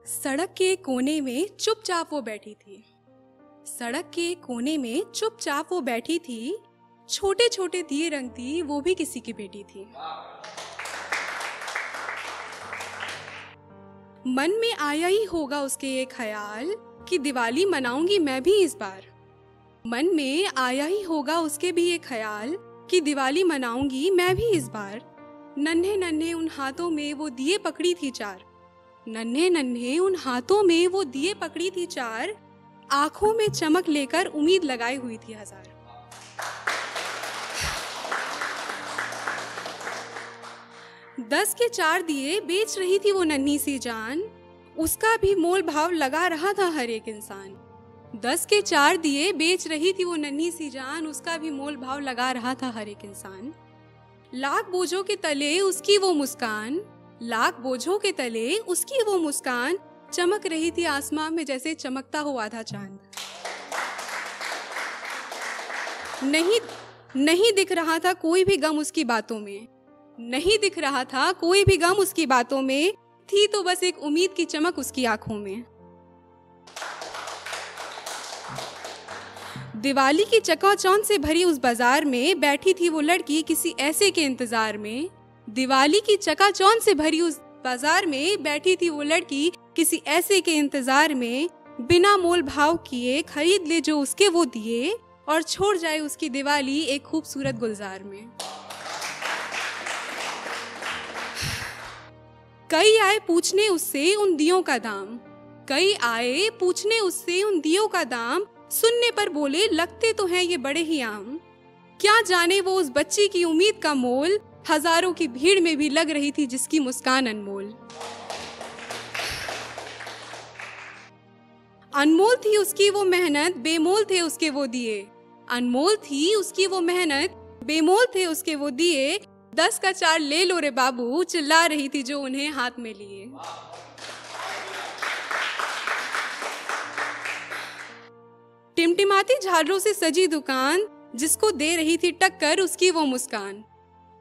सड़क के कोने में चुपचाप वो बैठी थी। सड़क के कोने में चुपचाप वो बैठी थी। छोटे छोटे दिए रंगती, वो भी किसी की बेटी थी। मन में आया ही होगा उसके ये ख्याल कि दिवाली मनाऊंगी मैं भी इस बार। मन में आया ही होगा उसके भी ये ख्याल कि दिवाली मनाऊंगी मैं भी इस बार। नन्हे नन्हे उन हाथों में वो दिए पकड़ी थी चार। नन्हे नन्हे उन हाथों में वो दिए पकड़ी थी चार। आंखों में चमक लेकर उम्मीद लगाई हुई थी हजार। दस के 4 दिए बेच रही थी वो नन्ही सी जान। उसका भी मोल भाव लगा रहा था हर एक इंसान। 10 के 4 दिए बेच रही थी वो नन्ही सी जान। उसका भी मोल भाव लगा रहा था हर एक इंसान। लाख बोझों के तले उसकी वो मुस्कान। लाख बोझों के तले उसकी वो मुस्कान चमक रही थी आसमान में जैसे चमकता हो आधा चांद। नहीं दिख रहा था कोई भी गम उसकी बातों में। नहीं दिख रहा था कोई भी गम उसकी बातों में। थी तो बस एक उम्मीद की चमक उसकी आंखों में। दिवाली की चकाचौंध से भरी उस बाजार में बैठी थी वो लड़की किसी ऐसे के इंतजार में। दिवाली की चकाचौंध से भरी उस बाजार में बैठी थी वो लड़की किसी ऐसे के इंतजार में। बिना मोल भाव किए खरीद ले जो उसके वो दिए और छोड़ जाए उसकी दिवाली एक खूबसूरत गुलजार में। कई आए पूछने उससे उन दियों का दाम। कई आए पूछने उससे उन दियों का दाम। सुनने पर बोले लगते तो हैं ये बड़े ही आम। क्या जाने वो उस बच्ची की उम्मीद का मोल हजारों की भीड़ में भी लग रही थी जिसकी मुस्कान अनमोल। अनमोल थी उसकी वो मेहनत, बेमोल थे उसके वो दिए। अनमोल थी उसकी वो मेहनत, बेमोल थे उसके वो दिए। 10 का 4 ले लो रे बाबू, चिल्ला रही थी जो उन्हें हाथ में लिए। टिमटिमाती झालरों से सजी दुकान जिसको दे रही थी टक्कर उसकी वो मुस्कान।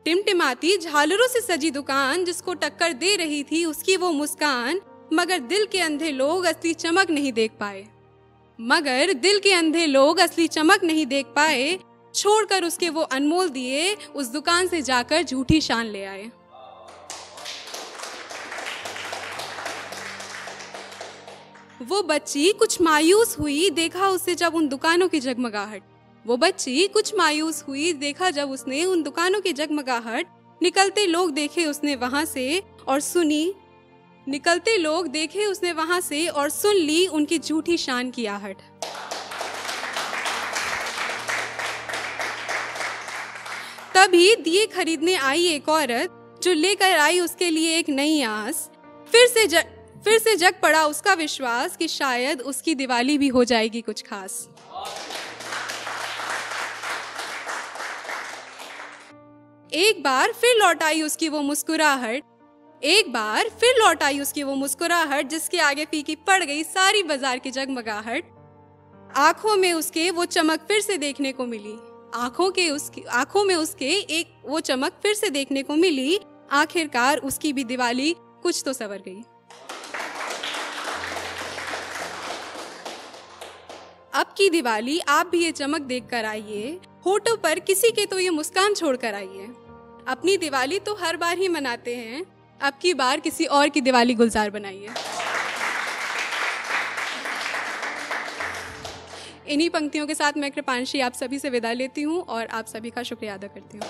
टिमटिमाती झालरों से सजी दुकान जिसको टक्कर दे रही थी उसकी वो मुस्कान। मगर दिल के अंधे लोग असली चमक नहीं देख पाए। मगर दिल के अंधे लोग असली चमक नहीं देख पाए। छोड़कर उसके वो अनमोल दिए उस दुकान से जाकर झूठी शान ले आए। वो बच्ची कुछ मायूस हुई देखा उससे जब उन दुकानों की जगमगाहट। वो बच्ची कुछ मायूस हुई देखा जब उसने उन दुकानों की जगमगाहट। निकलते लोग देखे उसने वहां से और सुनी। निकलते लोग देखे उसने वहां से और सुन ली उनकी झूठी शान की आहट। तभी दिए खरीदने आई एक औरत जो लेकर आई उसके लिए एक नई आस। फिर से जग पड़ा उसका विश्वास कि शायद उसकी दिवाली भी हो जाएगी कुछ खास। एक बार फिर लौट आई उसकी वो मुस्कुराहट। एक बार फिर लौट आई उसकी वो मुस्कुराहट जिसके आगे फीकी पड़ गई सारी बाजार की जगमगाहट। आंखों में उसके वो चमक फिर से देखने को मिली। आंखों में उसके एक वो चमक फिर से देखने को मिली। आखिरकार उसकी भी दिवाली कुछ तो संवर गई। अब की दिवाली आप भी ये चमक देख कर आइए। होठों पर किसी के तो ये मुस्कान छोड़ कर आइए। अपनी दिवाली तो हर बार ही मनाते हैं, अब की बार किसी और की दिवाली गुलजार बनाइए। इन्हीं पंक्तियों के साथ मैं कृपांशी आप सभी से विदा लेती हूँ और आप सभी का शुक्रिया अदा करती हूँ।